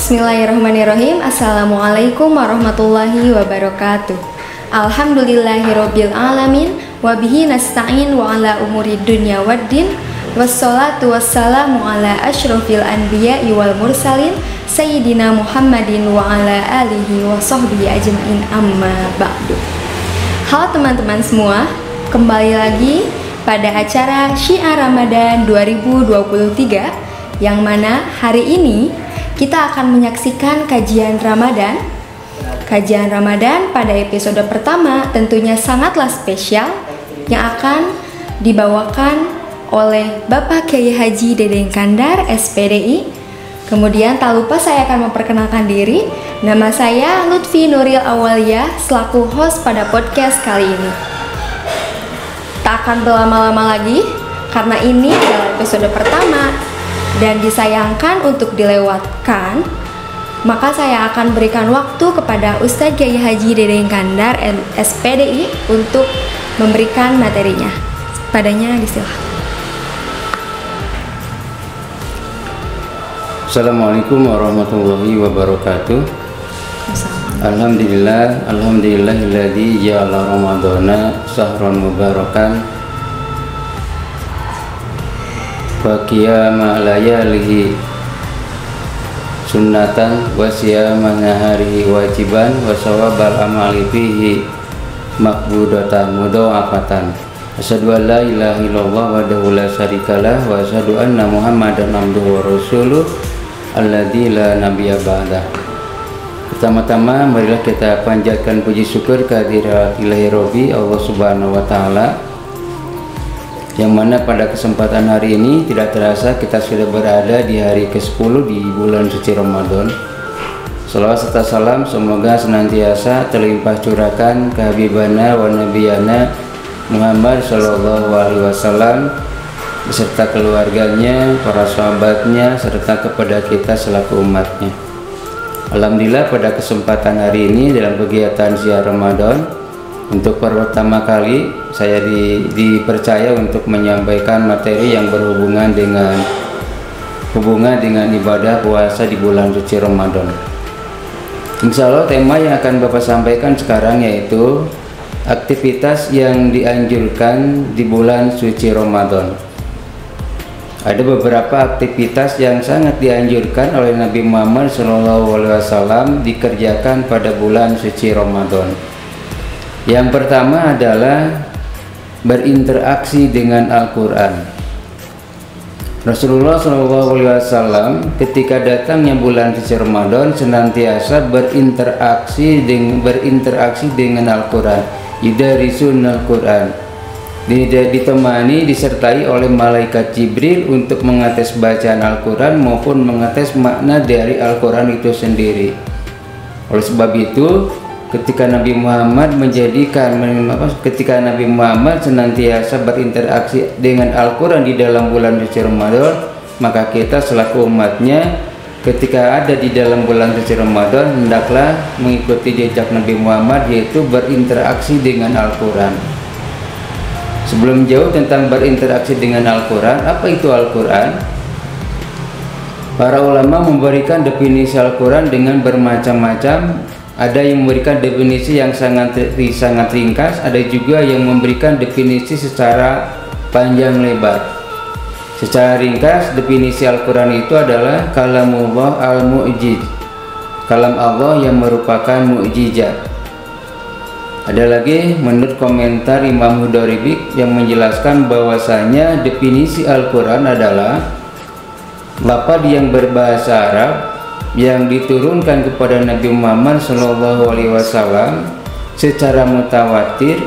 Bismillahirrahmanirrahim. Assalamualaikum warahmatullahi wabarakatuh. Alhamdulillahirabbil alamin wa bihi nasta'in wa ala umuri dunya waddin. Wassalatu wassalamu ala asyrafil anbiya'i wal mursalin sayyidina Muhammadin wa ala alihi wa sahbihi ajma'in, amma ba'du. Halo teman-teman semua, kembali lagi pada acara Syiar Ramadan 2023, yang mana hari ini kita akan menyaksikan kajian Ramadan. Kajian Ramadan pada episode pertama tentunya sangatlah spesial, yang akan dibawakan oleh Bapak Kiai Haji Dede Kandar, SPDI. Kemudian tak lupa saya akan memperkenalkan diri. Nama saya Lutfi Nuril Awaliyah selaku host pada podcast kali ini. Tak akan berlama-lama lagi karena ini adalah episode pertama dan disayangkan untuk dilewatkan, maka saya akan berikan waktu kepada Ustadz Kiai Haji Dede Kandar SPDI untuk memberikan materinya. Padanya disilakan. Assalamualaikum warahmatullahi wabarakatuh. Alhamdulillahilladzi ja'ala ramadhana sahran mubarakan wa qiyama layalihi sunnatan wa siyama naharihi wajiban wa sawabal amali fihi maqbudatan mudha'afatan. Asyhadu an la ilaha illallah wahdahu la syarikalah wa asyhadu anna Muhammadan abduhu wa rasuluh alladzi la nabiyya ba'dah. Pertama-tama marilah kita panjatkan puji syukur kehadirat Ilahi Rabbi Allah Subhanahu wa taala, yang mana pada kesempatan hari ini tidak terasa kita sudah berada di hari ke-10 di bulan suci Ramadan. Salawat serta salam semoga senantiasa terlimpah curahkan ke Habibana wa Nabiyana Muhammad sallallahu alaihi wasallam beserta keluarganya, para sahabatnya, serta kepada kita selaku umatnya. Alhamdulillah pada kesempatan hari ini dalam kegiatan Syiar Ramadan, untuk pertama kali saya dipercaya untuk menyampaikan materi yang berhubungan dengan ibadah puasa di bulan suci Ramadan. Insya Allah tema yang akan Bapak sampaikan sekarang yaitu aktivitas yang dianjurkan di bulan suci Ramadan. Ada beberapa aktivitas yang sangat dianjurkan oleh Nabi Muhammad SAW dikerjakan pada bulan suci Ramadan. Yang pertama adalah berinteraksi dengan Al-Quran. Rasulullah SAW ketika datangnya bulan suci Ramadan senantiasa berinteraksi dengan Al-Quran. Yudarisun Al-Quran, ditemani disertai oleh malaikat Jibril untuk mengetes bacaan Al-Quran maupun mengetes makna dari Al-Quran itu sendiri. Oleh sebab itu, ketika Nabi Muhammad senantiasa berinteraksi dengan Al-Quran di dalam bulan suci Ramadan, maka kita selaku umatnya ketika ada di dalam bulan suci Ramadan hendaklah mengikuti jejak Nabi Muhammad, yaitu berinteraksi dengan Al-Quran. Sebelum jauh tentang berinteraksi dengan Al-Quran, apa itu Al-Quran? Para ulama memberikan definisi Al-Quran dengan bermacam-macam. Ada yang memberikan definisi yang sangat ringkas, ada juga yang memberikan definisi secara panjang lebar. Secara ringkas, definisi Al-Quran itu adalah kalamullah al-mu'jiz, kalam Allah yang merupakan mukjizat. Ada lagi menurut komentar Imam Hudoribik yang menjelaskan bahwasanya definisi Al-Quran adalah lafaz yang berbahasa Arab yang diturunkan kepada Nabi Muhammad SAW secara mutawatir,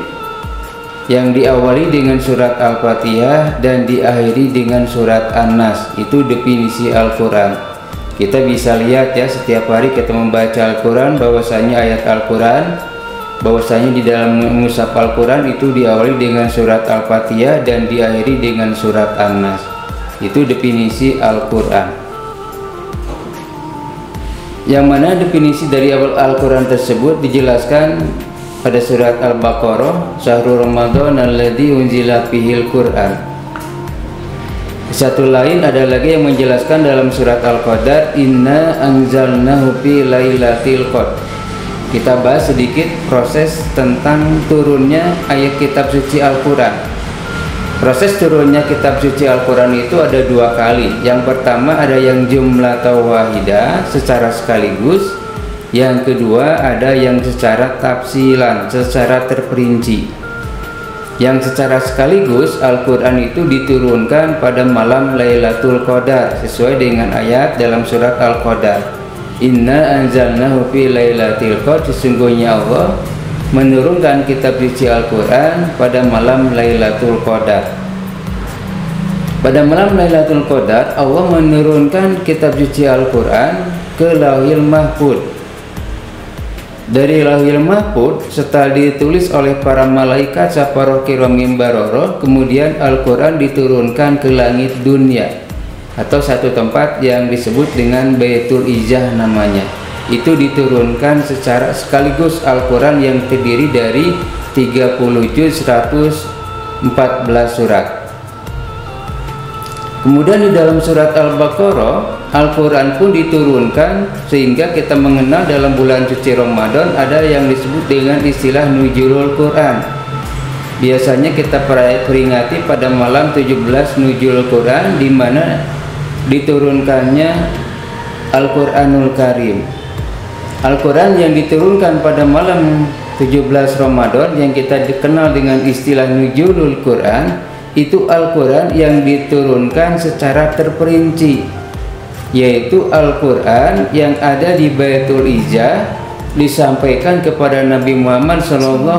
yang diawali dengan surat Al-Fatihah dan diakhiri dengan surat An-Nas. Itu definisi Al-Quran. Kita bisa lihat ya, setiap hari kita membaca Al-Quran bahwasanya ayat Al-Quran, bahwasanya di dalam mushaf Al-Quran itu diawali dengan surat Al-Fatihah dan diakhiri dengan surat An-Nas. Itu definisi Al-Quran. Yang mana definisi dari awal Al-Quran tersebut dijelaskan pada surat Al-Baqarah, Syahrul Ramadan alladzi unzila fihil Quran. Satu lain ada lagi yang menjelaskan dalam surat Al-Qadar, inna anzalnahu fi lailatul qadar. Kita bahas sedikit proses tentang turunnya ayat kitab suci Al-Quran. Proses turunnya kitab suci Al-Quran itu ada dua kali. Yang pertama ada yang jumlah wahidah secara sekaligus. Yang kedua ada yang secara tafsilan, secara terperinci. Yang secara sekaligus Al-Quran itu diturunkan pada malam Lailatul Qadar sesuai dengan ayat dalam surat Al-Qadar, inna anzalnahu fi lailatul qadar. Sesungguhnya Allah menurunkan kitab suci Al-Quran pada malam Lailatul Qadar. Pada malam Lailatul Qadar Allah menurunkan kitab suci Al-Quran ke Lauhil Mahfuz. Dari Lauhil Mahfuz setelah ditulis oleh para malaikat safaroh kiramim baroroh, kemudian Al-Quran diturunkan ke langit dunia atau satu tempat yang disebut dengan Baitul Izzah namanya. Itu diturunkan secara sekaligus Al-Quran yang terdiri dari 30 juz 114 surat. Kemudian di dalam surat Al-Baqarah Al-Quran pun diturunkan sehingga kita mengenal dalam bulan suci Ramadan ada yang disebut dengan istilah Nuzulul Quran. Biasanya kita peringati pada malam 17 Nuzulul Quran, di mana diturunkannya Al-Quranul Karim. Al-Quran yang diturunkan pada malam 17 Ramadan yang kita dikenal dengan istilah Nuzulul Quran, itu Al-Quran yang diturunkan secara terperinci, yaitu Al-Quran yang ada di Baitul Izzah disampaikan kepada Nabi Muhammad SAW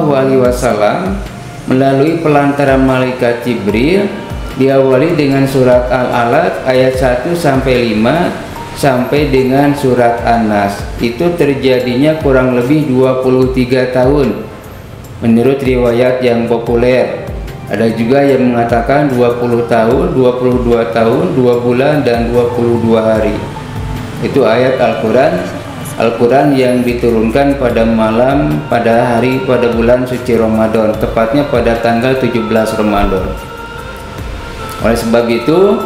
melalui pelantaran malaikat Jibril, diawali dengan surat Al-Alaq ayat 1 sampai 5 sampai dengan surat An-Nas. Itu terjadinya kurang lebih 23 tahun menurut riwayat yang populer. Ada juga yang mengatakan 20 tahun, 22 tahun, 2 bulan, dan 22 hari. Itu ayat Al-Quran yang diturunkan pada malam, pada hari, pada bulan suci Ramadan, tepatnya pada tanggal 17 Ramadan. Oleh sebab itu,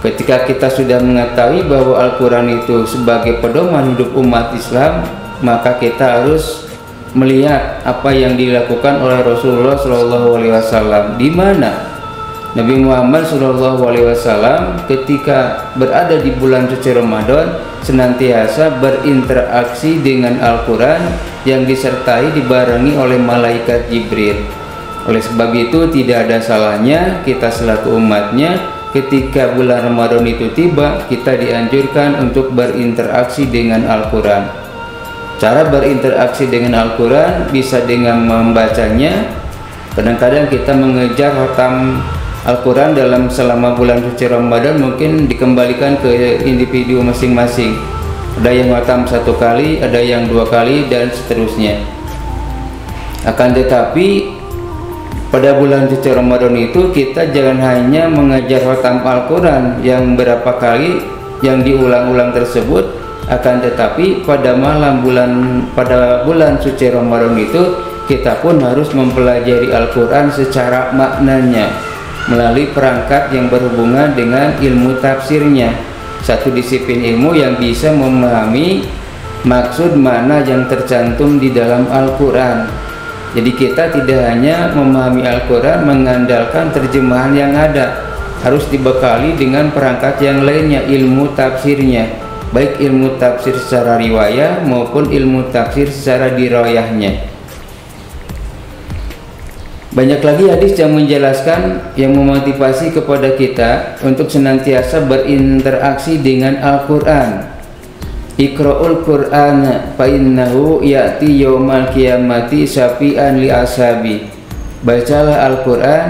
ketika kita sudah mengetahui bahwa Al-Quran itu sebagai pedoman hidup umat Islam, maka kita harus melihat apa yang dilakukan oleh Rasulullah SAW, di mana Nabi Muhammad SAW ketika berada di bulan suci Ramadan senantiasa berinteraksi dengan Al-Quran yang disertai dibarengi oleh malaikat Jibril. Oleh sebab itu tidak ada salahnya kita selaku umatnya ketika bulan Ramadan itu tiba, kita dianjurkan untuk berinteraksi dengan Al-Quran. Cara berinteraksi dengan Al-Quran bisa dengan membacanya. Kadang-kadang kita mengejar khatam Al-Quran dalam selama bulan suci Ramadan mungkin dikembalikan ke individu masing-masing. Ada yang khatam 1 kali, ada yang 2 kali, dan seterusnya. Akan tetapi pada bulan suci Ramadan itu kita jangan hanya mengejar khatam Al-Quran yang berapa kali yang diulang-ulang tersebut. Akan tetapi pada bulan suci Ramadan itu kita pun harus mempelajari Al-Quran secara maknanya melalui perangkat yang berhubungan dengan ilmu tafsirnya, satu disiplin ilmu yang bisa memahami maksud makna yang tercantum di dalam Al-Quran. Jadi kita tidak hanya memahami Al-Quran mengandalkan terjemahan yang ada, harus dibekali dengan perangkat yang lainnya, ilmu tafsirnya, baik ilmu tafsir secara riwayah maupun ilmu tafsir secara dirayahnya. Banyak lagi hadis yang menjelaskan, yang memotivasi kepada kita untuk senantiasa berinteraksi dengan Al-Quran. Iqra'ul Qur'ana fa innahu ya'ti yaumal qiyamati syafi'an li ashabi. Bacalah Al-Quran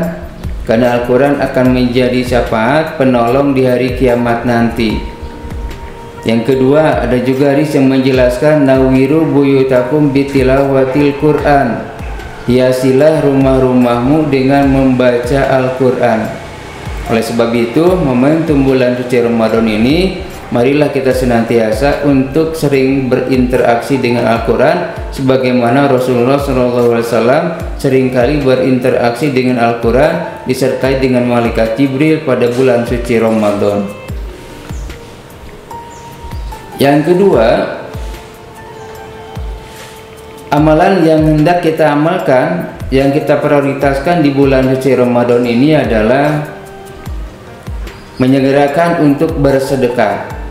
karena Al-Quran akan menjadi syafaat penolong di hari kiamat nanti. Yang kedua, ada juga hadis yang menjelaskan nawiru buyutakum bitilawatil Quran. Hiasilah rumah-rumahmu dengan membaca Al-Quran. Oleh sebab itu, momentum bulan suci Ramadan ini marilah kita senantiasa untuk sering berinteraksi dengan Al-Quran, sebagaimana Rasulullah SAW seringkali berinteraksi dengan Al-Quran disertai dengan malaikat Jibril pada bulan suci Ramadan. Yang kedua, amalan yang hendak kita amalkan, yang kita prioritaskan di bulan suci Ramadan ini adalah menyegerakan untuk bersedekah.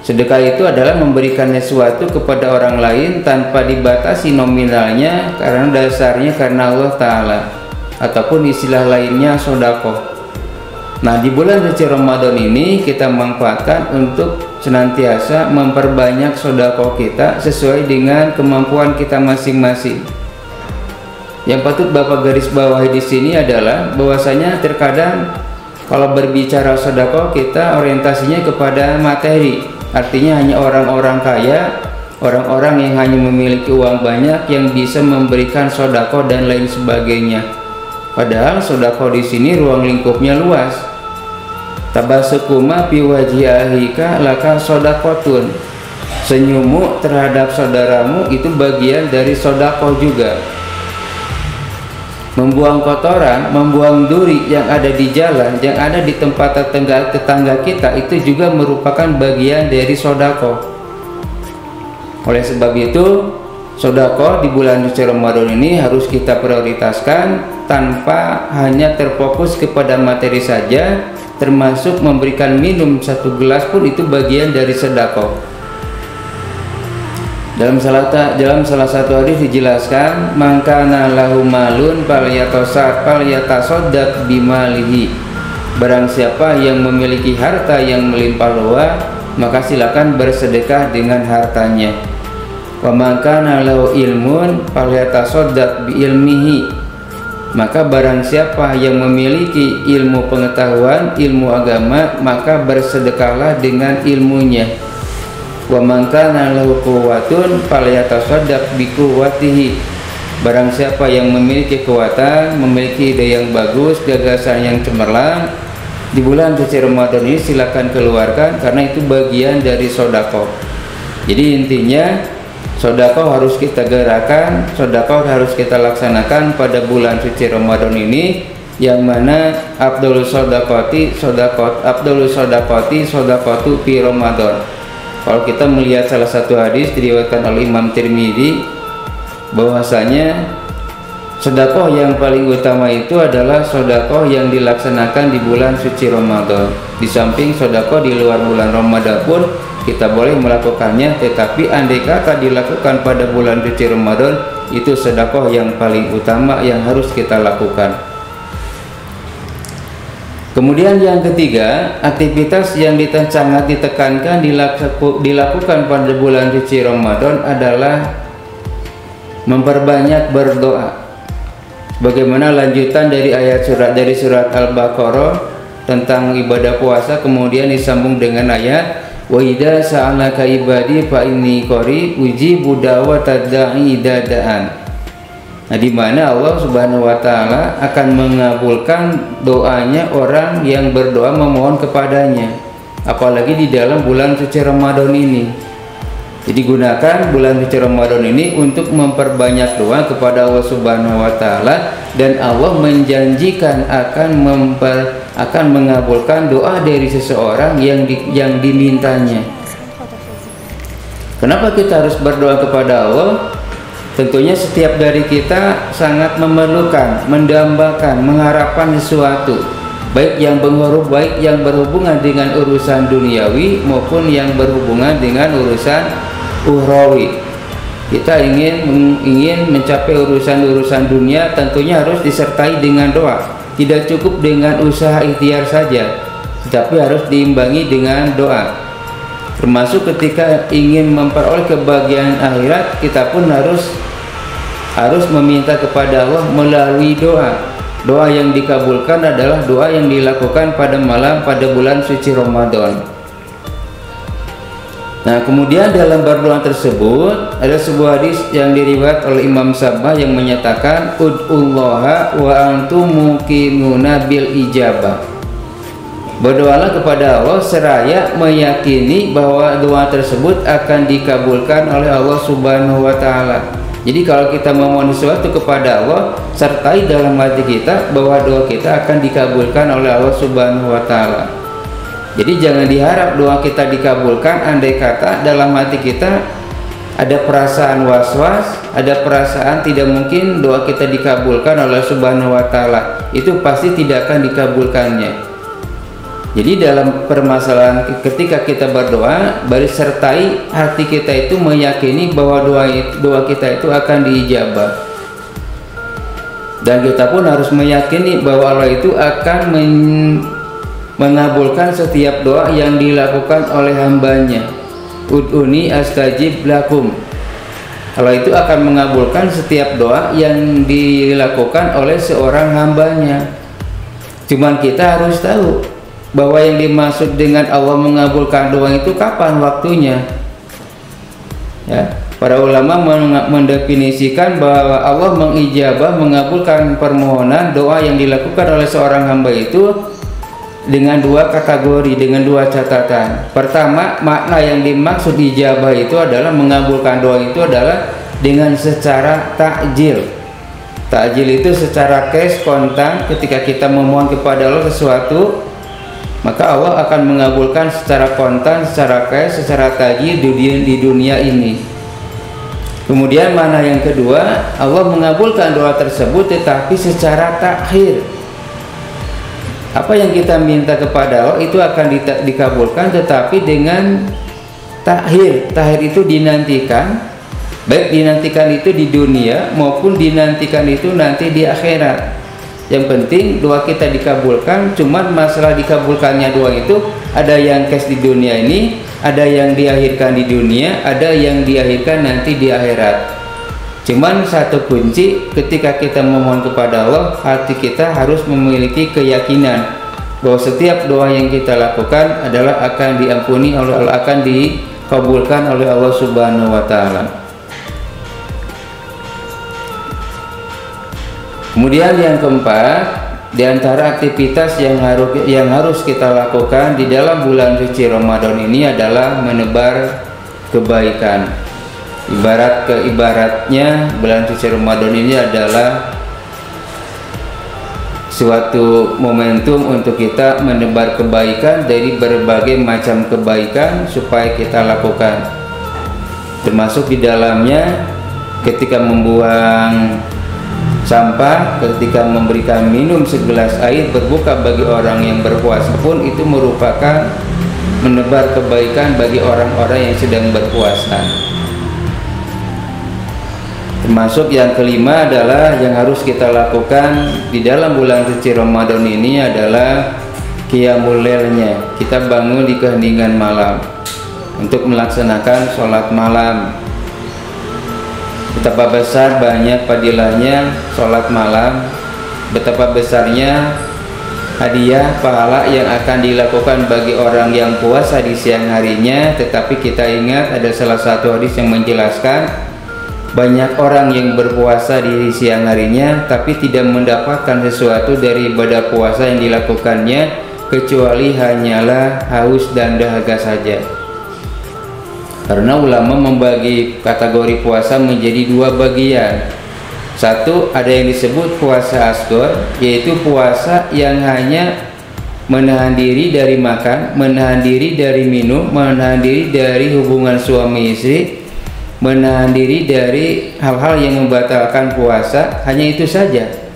Sedekah itu adalah memberikan sesuatu kepada orang lain tanpa dibatasi nominalnya, karena dasarnya karena Allah Ta'ala, ataupun istilah lainnya sodakoh. Nah, di bulan suci Ramadan ini kita manfaatkan untuk senantiasa memperbanyak sodakoh kita sesuai dengan kemampuan kita masing-masing. Yang patut Bapak garis bawahi di sini adalah bahwasanya terkadang kalau berbicara sodakoh kita orientasinya kepada materi. Artinya hanya orang-orang kaya, orang-orang yang hanya memiliki uang banyak yang bisa memberikan sodako dan lain sebagainya. Padahal sodako di sini ruang lingkupnya luas. Tabasukuma fi wajhi ahika laka sodakotun. Senyummu terhadap saudaramu itu bagian dari sodako juga. Membuang kotoran, membuang duri yang ada di jalan, yang ada di tempat tetangga kita, itu juga merupakan bagian dari sodako. Oleh sebab itu, sodako di bulan suci Ramadan ini harus kita prioritaskan tanpa hanya terfokus kepada materi saja, termasuk memberikan minum 1 gelas pun itu bagian dari sedekah. Dalam salah satu hadis dijelaskan, mangkana lahu malun falyatasaddaq bimalihi. Barang siapa yang memiliki harta yang melimpah ruah, maka silakan bersedekah dengan hartanya. Wa mangkana lahu ilmun falyatasaddaq biilmihi. Maka barang siapa yang memiliki ilmu pengetahuan, ilmu agama, maka bersedekahlah dengan ilmunya. Wa man kana lahu quwwatun falyatasaddaq bi quwwatihi. Barang siapa yang memiliki kekuatan, memiliki ide yang bagus, gagasan yang cemerlang, di bulan suci Ramadan ini silakan keluarkan, karena itu bagian dari sodako. Jadi intinya sodako harus kita gerakan, sodako harus kita laksanakan pada bulan suci Ramadan ini, yang mana Abdul sodakoti sodakatu fi Ramadan. Kalau kita melihat salah satu hadis diriwayatkan oleh Imam Tirmidzi, bahwasanya sedekah yang paling utama itu adalah sedekah yang dilaksanakan di bulan suci Ramadan. Di samping sedekah di luar bulan Ramadan pun kita boleh melakukannya, tetapi andai kata dilakukan pada bulan suci Ramadan, itu sedekah yang paling utama yang harus kita lakukan. Kemudian yang ketiga, aktivitas yang sangat ditekankan dilakukan pada bulan suci Ramadan adalah memperbanyak berdoa. Bagaimana lanjutan dari dari surat Al-Baqarah tentang ibadah puasa, kemudian disambung dengan ayat wa idza sa'alaka ibadi fa inni qarib ujibu da'watad da'i idza da'an. Nah, di mana Allah Subhanahu wa taala akan mengabulkan doanya orang yang berdoa memohon kepadanya, apalagi di dalam bulan suci Ramadan ini. Jadi gunakan bulan suci Ramadan ini untuk memperbanyak doa kepada Allah Subhanahu wa taala, dan Allah menjanjikan akan mengabulkan doa dari seseorang yang dimintanya. Kenapa kita harus berdoa kepada Allah? Tentunya setiap dari kita sangat memerlukan, mendambakan, mengharapkan sesuatu, baik yang berhubungan dengan urusan duniawi maupun yang berhubungan dengan urusan ukhrawi. Kita ingin mencapai urusan-urusan dunia, tentunya harus disertai dengan doa. Tidak cukup dengan usaha ikhtiar saja, tetapi harus diimbangi dengan doa. Termasuk ketika ingin memperoleh kebahagiaan akhirat, kita pun harus meminta kepada Allah melalui doa. Doa yang dikabulkan adalah doa yang dilakukan pada malam pada bulan suci Ramadan. Nah, kemudian dalam berdoa tersebut ada sebuah hadis yang diriwayat oleh Imam Sabah yang menyatakan ud'ullaha wa antum muqinuna bil ijabah. Berdoalah kepada Allah seraya meyakini bahwa doa tersebut akan dikabulkan oleh Allah Subhanahu wa taala. Jadi kalau kita memohon sesuatu kepada Allah, sertai dalam hati kita bahwa doa kita akan dikabulkan oleh Allah Subhanahu wa taala. Jadi jangan diharap doa kita dikabulkan andai kata dalam hati kita ada perasaan was-was, ada perasaan tidak mungkin doa kita dikabulkan oleh Subhanahu wa taala. Itu pasti tidak akan dikabulkannya. Jadi dalam permasalahan ketika kita berdoa, bari sertai hati kita itu meyakini bahwa doa kita itu akan diijabah. Dan kita pun harus meyakini bahwa Allah itu akan mengabulkan setiap doa yang dilakukan oleh hambanya. Ud'uni astajib lakum. Allah itu akan mengabulkan setiap doa yang dilakukan oleh seorang hambanya. Cuman kita harus tahu bahwa yang dimaksud dengan Allah mengabulkan doa itu kapan waktunya. Ya, para ulama mendefinisikan bahwa Allah mengijabah, mengabulkan permohonan doa yang dilakukan oleh seorang hamba itu dengan dua kategori, dengan dua catatan. Pertama, makna yang dimaksud ijabah itu adalah mengabulkan doa itu adalah dengan secara takjil. Takjil itu secara cash, kontan. Ketika kita memohon kepada Allah sesuatu, maka Allah akan mengabulkan secara kontan, secara cash, secara tajil di dunia ini. Kemudian mana yang kedua, Allah mengabulkan doa tersebut tetapi secara takhir. Apa yang kita minta kepada Allah itu akan dikabulkan tetapi dengan takhir. Takhir itu dinantikan, baik dinantikan itu di dunia maupun dinantikan itu nanti di akhirat. Yang penting doa kita dikabulkan. Cuman masalah dikabulkannya doa itu ada yang cash di dunia ini, ada yang diakhirkan di dunia, ada yang diakhirkan nanti di akhirat. Cuman satu kunci ketika kita memohon kepada Allah, hati kita harus memiliki keyakinan bahwa setiap doa yang kita lakukan adalah akan diampuni oleh Allah, akan dikabulkan oleh Allah Subhanahu wa taala. Kemudian yang keempat, di antara aktivitas yang harus kita lakukan di dalam bulan suci Ramadan ini adalah menebar kebaikan. Ibaratnya bulan suci Ramadan ini adalah suatu momentum untuk kita menebar kebaikan dari berbagai macam kebaikan supaya kita lakukan. Termasuk di dalamnya ketika membuang sampah, ketika memberikan minum segelas air, berbuka bagi orang yang berpuasa pun itu merupakan menebar kebaikan bagi orang-orang yang sedang berpuasa. Termasuk yang kelima adalah yang harus kita lakukan di dalam bulan suci Ramadan ini adalah qiyamul lailnya. Kita bangun di keheningan malam untuk melaksanakan sholat malam. Betapa besar banyak padilahnya sholat malam, betapa besarnya hadiah pahala yang akan dilakukan bagi orang yang puasa di siang harinya. Tetapi kita ingat ada salah satu hadis yang menjelaskan banyak orang yang berpuasa di siang harinya tapi tidak mendapatkan sesuatu dari ibadah puasa yang dilakukannya kecuali hanyalah haus dan dahaga saja. Karena ulama membagi kategori puasa menjadi dua bagian. Satu, ada yang disebut puasa asghar, yaitu puasa yang hanya menahan diri dari makan, menahan diri dari minum, menahan diri dari hubungan suami istri, menahan diri dari hal-hal yang membatalkan puasa, hanya itu saja.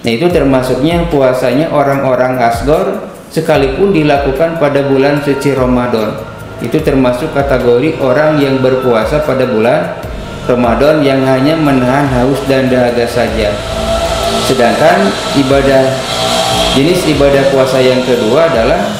Nah, itu termasuknya puasanya orang-orang asghar sekalipun dilakukan pada bulan suci Ramadan. Itu termasuk kategori orang yang berpuasa pada bulan Ramadan yang hanya menahan haus dan dahaga saja. Sedangkan jenis ibadah puasa yang kedua adalah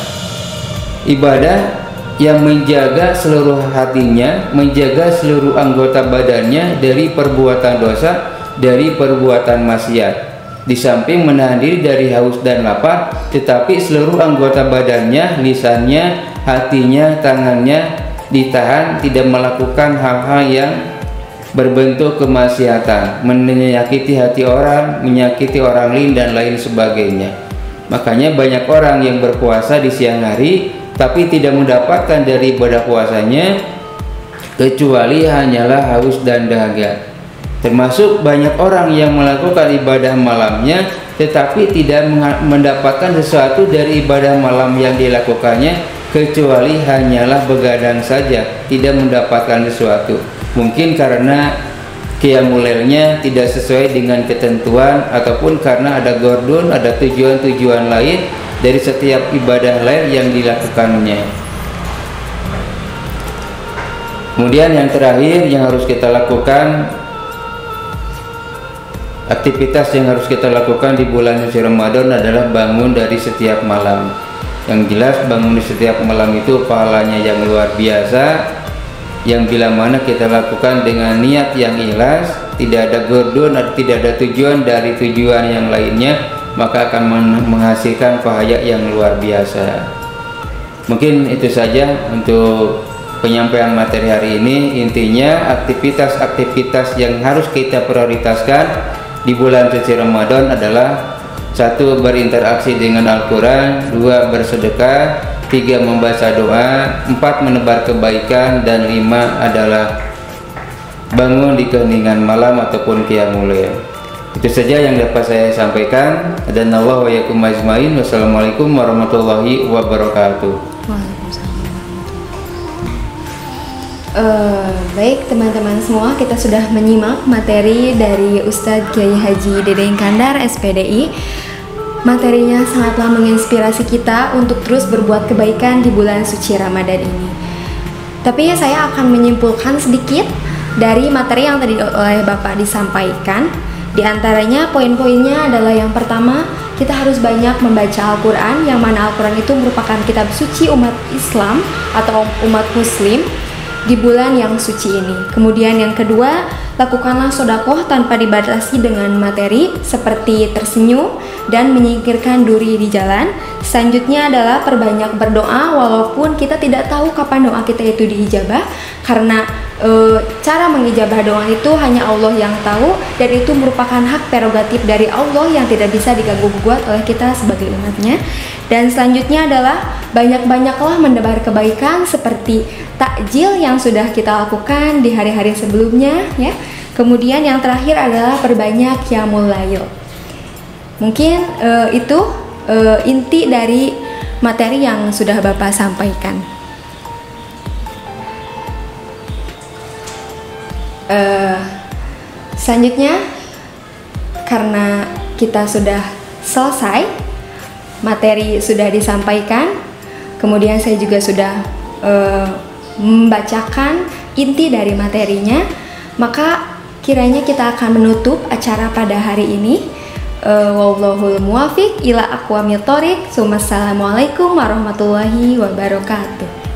ibadah yang menjaga seluruh hatinya, menjaga seluruh anggota badannya dari perbuatan dosa, dari perbuatan maksiat. Di samping menahan diri dari haus dan lapar, tetapi seluruh anggota badannya, lisannya, hatinya, tangannya ditahan, tidak melakukan hal-hal yang berbentuk kemaksiatan, menyakiti hati orang, menyakiti orang lain dan lain sebagainya. Makanya banyak orang yang berpuasa di siang hari tapi tidak mendapatkan dari ibadah puasanya kecuali hanyalah haus dan dahaga. Termasuk banyak orang yang melakukan ibadah malamnya tetapi tidak mendapatkan sesuatu dari ibadah malam yang dilakukannya kecuali hanyalah begadang saja, tidak mendapatkan sesuatu. Mungkin karena qiyamul lailnya tidak sesuai dengan ketentuan, ataupun karena ada gordon, ada tujuan-tujuan lain dari setiap ibadah lain yang dilakukannya. Kemudian yang terakhir yang harus kita lakukan, aktivitas yang harus kita lakukan di bulan suci Ramadan adalah bangun dari setiap malam. Yang jelas bangun di setiap malam itu pahalanya yang luar biasa, yang bila mana kita lakukan dengan niat yang ikhlas, tidak ada gordon, tidak ada tujuan dari tujuan yang lainnya, maka akan menghasilkan pahala yang luar biasa. Mungkin itu saja untuk penyampaian materi hari ini. Intinya aktivitas-aktivitas yang harus kita prioritaskan di bulan suci Ramadan adalah: 1. Berinteraksi dengan Al-Quran, 2. Bersedekah, 3. Membaca doa, 4. Menebar kebaikan, dan 5. adalah bangun di keheningan malam ataupun qiyamul lail. Itu saja yang dapat saya sampaikan. Dan Allah wa yakum ajmain. Wassalamualaikum warahmatullahi wabarakatuh. Baik teman-teman semua, kita sudah menyimak materi dari Ustadz Kiai Haji Dede Iskandar SPDI. Materinya sangatlah menginspirasi kita untuk terus berbuat kebaikan di bulan suci Ramadan ini. Tapi saya akan menyimpulkan sedikit dari materi yang tadi oleh Bapak disampaikan. Di antaranya poin-poinnya adalah: yang pertama, kita harus banyak membaca Al-Quran, yang mana Al-Quran itu merupakan kitab suci umat Islam atau umat Muslim di bulan yang suci ini. Kemudian yang kedua, lakukanlah sodakoh tanpa dibatasi dengan materi, seperti tersenyum dan menyingkirkan duri di jalan. Selanjutnya adalah perbanyak berdoa, walaupun kita tidak tahu kapan doa kita itu diijabah, karena cara mengijabah doa itu hanya Allah yang tahu, dan itu merupakan hak prerogatif dari Allah yang tidak bisa diganggu-gugat oleh kita sebagai umatnya. Dan selanjutnya adalah banyak-banyaklah menebar kebaikan seperti takjil yang sudah kita lakukan di hari-hari sebelumnya, ya. Kemudian yang terakhir adalah perbanyak qiyamul lail. Mungkin itu inti dari materi yang sudah Bapak sampaikan. Selanjutnya, karena kita sudah selesai, materi sudah disampaikan, kemudian saya juga sudah membacakan inti dari materinya, maka kiranya kita akan menutup acara pada hari ini. Wallahul muwafiq ila aqwamit thoriq. Assalamualaikum warahmatullahi wabarakatuh.